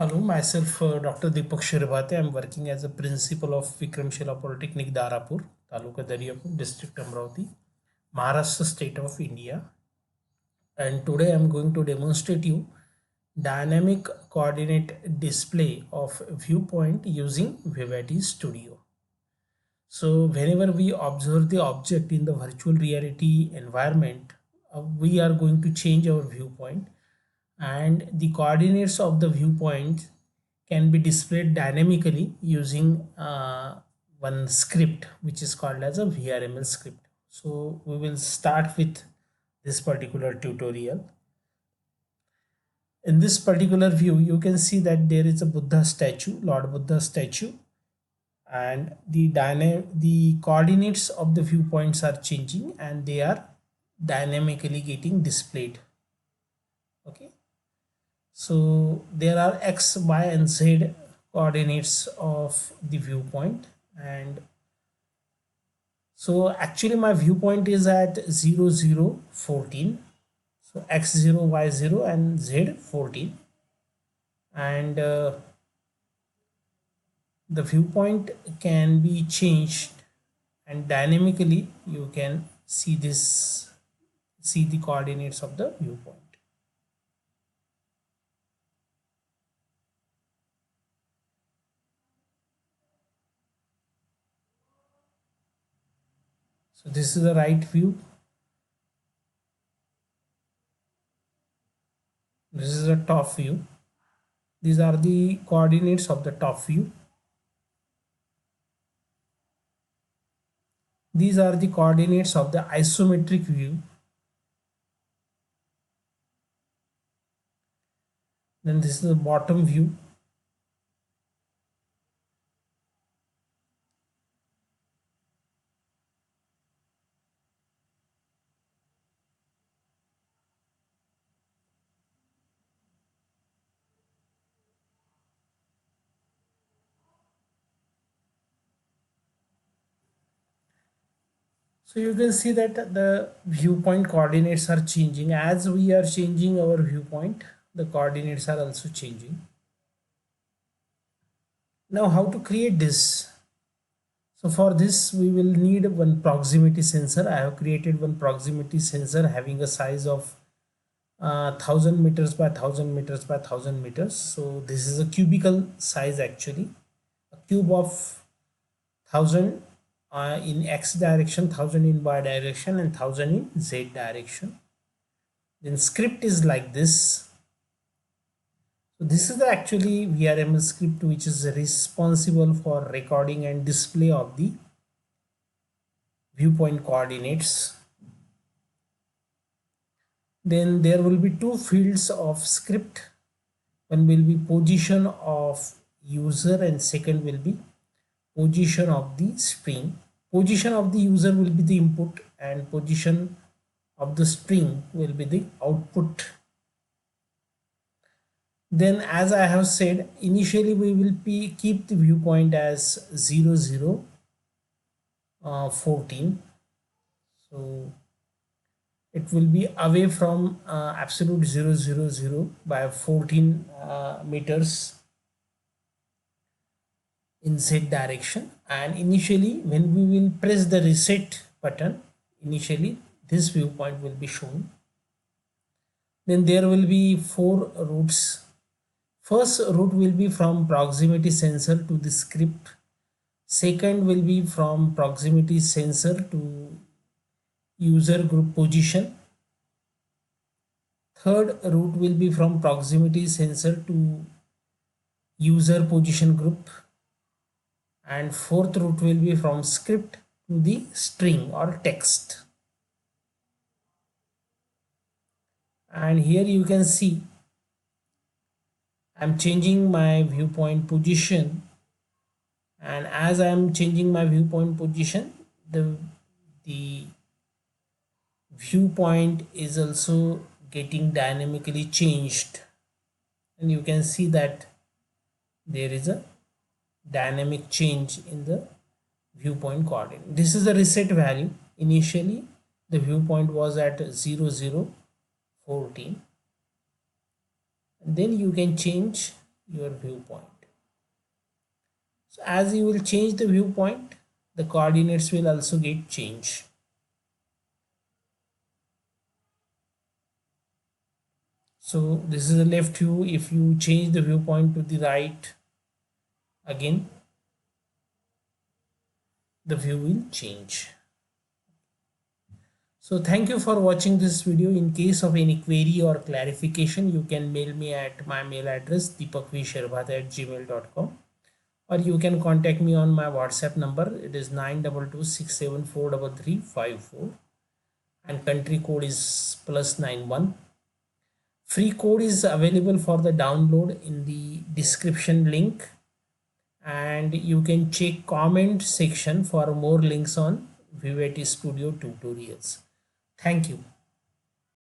Hello, myself Dr. Deepak Shirbate. I'm working as a principal of Vikramshila Polytechnic, Darapur, Taluka Daryapur, District Amravati, Maharashtra State of India. And today I'm going to demonstrate you dynamic coordinate display of viewpoint using Vivity Studio. So whenever we observe the object in the virtual reality environment, we are going to change our viewpoint, and the coordinates of the viewpoint can be displayed dynamically using one script which is called as a VRML script. So we will start with this particular tutorial. In this particular view, you can see that there is a Buddha statue, Lord Buddha statue, and the coordinates of the viewpoints are changing and they are dynamically getting displayed. Okay, so there are x, y and z coordinates of the viewpoint, and so actually my viewpoint is at 0 0 14. So x0, y0 and z14, and the viewpoint can be changed, and dynamically you can see the coordinates of the viewpoint. So this is the right view, this is the top view, these are the coordinates of the top view, these are the coordinates of the isometric view, then this is the bottom view, so you can see that the viewpoint coordinates are changing. As we are changing our viewpoint, the coordinates are also changing. Now how to create this? So for this we will need one proximity sensor. I have created one proximity sensor having a size of 1000 meters by 1000 meters by 1000 meters. So this is a cubical size, actually a cube of 1000 in x direction, 1000 in y direction and 1000 in z direction. Then script is like this. So this is the actually VRML script which is responsible for recording and display of the viewpoint coordinates. Then there will be two fields of script. One will be position of user and second will be position of the string. Position of the user will be the input and position of the string will be the output. Then as I have said, initially we will keep the viewpoint as 0 0 14. So it will be away from absolute 0 0 0 by 14 meters in z direction, and initially when we will press the reset button, initially this viewpoint will be shown. Then there will be four routes. First route will be from proximity sensor to the script. Second will be from proximity sensor to user group position. Third route will be from proximity sensor to user position group, and fourth route will be from script to the string or text. And here you can see I'm changing my viewpoint position, and as I am changing my viewpoint position, the viewpoint is also getting dynamically changed, and you can see that there is a dynamic change in the viewpoint coordinate. This is the reset value. Initially the viewpoint was at 0 0 14, and then you can change your viewpoint. So as you will change the viewpoint, the coordinates will also get changed. So this is the left view. If you change the viewpoint to the right, again the view will change. So thank you for watching this video. In case of any query or clarification, you can mail me at my mail address deepakvshirbhat@gmail.com, or you can contact me on my WhatsApp number. It is 9226743354 and country code is +91. Free code is available for the download in the description link, and you can check comment section for more links on Vivity Studio tutorials. Thank you.